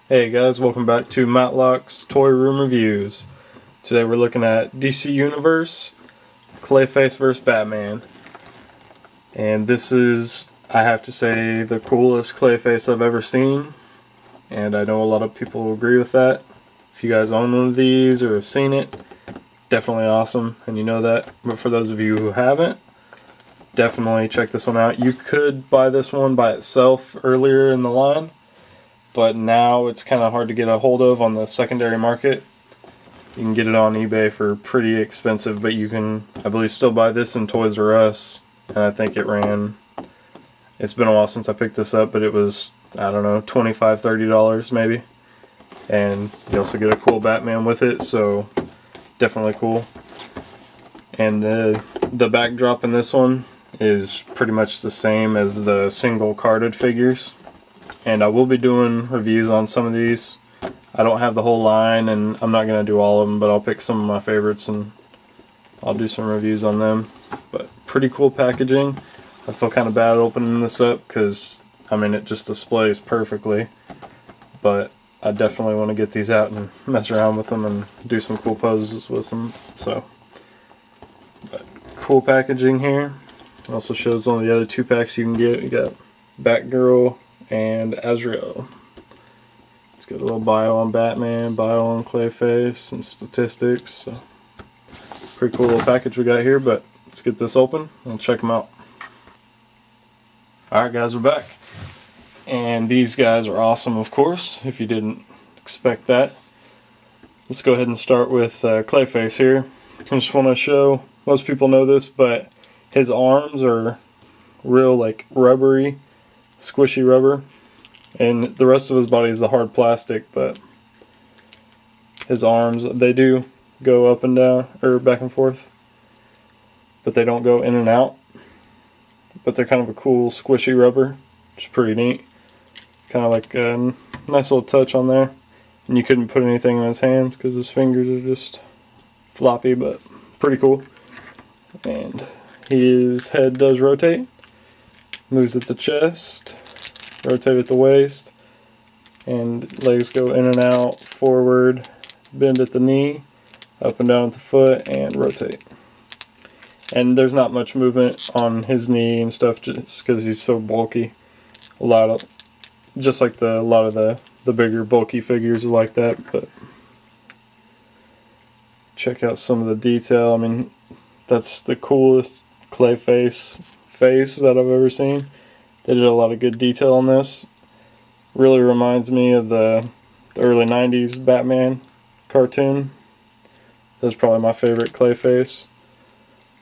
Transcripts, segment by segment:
Hey guys, welcome back to Matlock's Toy Room Reviews. Today we're looking at DC Universe, Clayface vs. Batman. And this is, I have to say, the coolest Clayface I've ever seen. And I know a lot of people agree with that. If you guys own one of these or have seen it, definitely awesome, and you know that. But for those of you who haven't, definitely check this one out. You could buy this one by itself earlier in the line, but now it's kind of hard to get a hold of on the secondary market. You can get it on eBay for pretty expensive, but you can, I believe, still buy this in Toys R Us, and I think it's been a while since I picked this up, but it was, I don't know, $25, $30 maybe. And you also get a cool Batman with it, so definitely cool. And the backdrop in this one is pretty much the same as the single carded figures. And I will be doing reviews on some of these. I don't have the whole line, and I'm not going to do all of them, but I'll pick some of my favorites and I'll do some reviews on them. But pretty cool packaging. I feel kind of bad opening this up because, I mean, it just displays perfectly. But I definitely want to get these out and mess around with them and do some cool poses with them. So, but cool packaging here. It also shows one of the other 2-packs you can get. You got Batgirl and Azrael. It's got a little bio on Batman, bio on Clayface, some statistics. So pretty cool little package we got here, but let's get this open and check them out. Alright guys, we're back. And these guys are awesome, of course, if you didn't expect that. Let's go ahead and start with Clayface here. I just want to show, most people know this, but his arms are real like rubbery, squishy rubber, and the rest of his body is the hard plastic, but his arms, they do go up and down, or back and forth, but they don't go in and out. But they're kind of a cool squishy rubber, which is pretty neat. Kind of like a nice little touch on there. And you couldn't put anything in his hands because his fingers are just floppy, but pretty cool. And his head does rotate. Moves at the chest, rotate at the waist, and legs go in and out, forward, bend at the knee, up and down at the foot, and rotate. And there's not much movement on his knee and stuff just because he's so bulky. Just like a lot of the bigger bulky figures are like that. But check out some of the detail. I mean, that's the coolest Clayface face that I've ever seen. They did a lot of good detail on this. Really reminds me of the early 90s Batman cartoon. That's probably my favorite Clayface.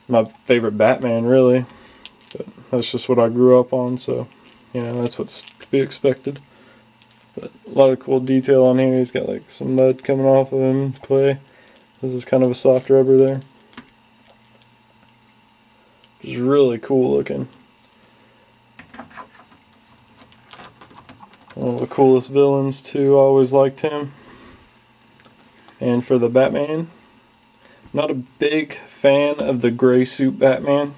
My favorite Batman, really. But that's just what I grew up on, so, you know, that's what's to be expected. But a lot of cool detail on here. He's got like some mud coming off of him, clay. This is kind of a soft rubber there. It's really cool looking. One of the coolest villains too. I always liked him. And for the Batman, not a big fan of the gray suit Batman.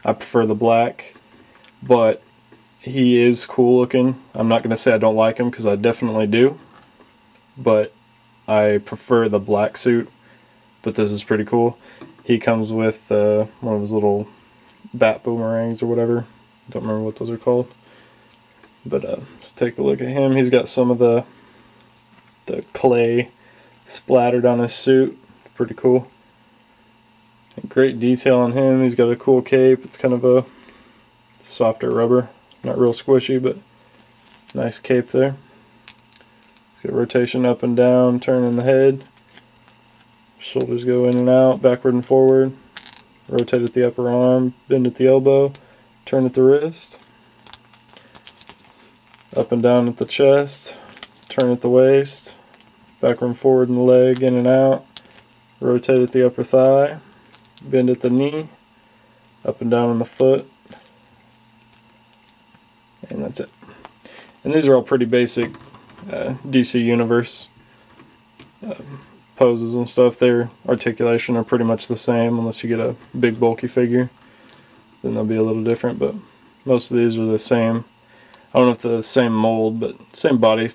I prefer the black, but he is cool looking. I'm not going to say I don't like him because I definitely do, but I prefer the black suit. But this is pretty cool. He comes with one of his little bat boomerangs or whatever. Don't remember what those are called. But let's take a look at him. He's got some of the clay splattered on his suit. Pretty cool. And great detail on him. He's got a cool cape. It's kind of a softer rubber. Not real squishy, but nice cape there. He's got rotation up and down, turning the head. Shoulders go in and out, backward and forward. Rotate at the upper arm, bend at the elbow, turn at the wrist. Up and down at the chest, turn at the waist, backward and forward in the leg, in and out. Rotate at the upper thigh, bend at the knee, up and down on the foot. And that's it. And these are all pretty basic DC Universe poses and stuff. Their articulation are pretty much the same unless you get a big bulky figure. Then they'll be a little different, but most of these are the same. I don't know if they're the same mold, but same body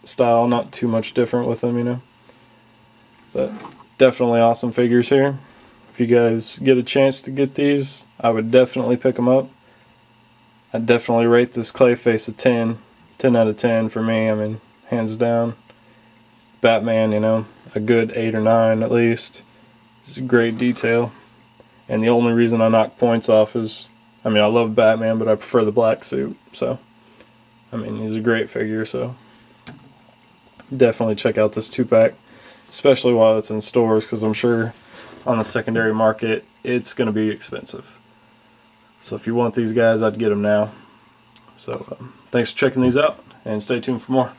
style, not too much different with them, you know. But definitely awesome figures here. If you guys get a chance to get these, I would definitely pick them up. I definitely rate this Clayface a 10. 10 out of 10 for me, I mean, hands down. Batman, you know, a good 8 or 9 at least. It's a great detail. And the only reason I knock points off is, I mean, I love Batman, but I prefer the black suit. So, I mean, he's a great figure, so definitely check out this 2-pack, especially while it's in stores, because I'm sure on the secondary market it's going to be expensive. So if you want these guys, I'd get them now. So thanks for checking these out, and stay tuned for more.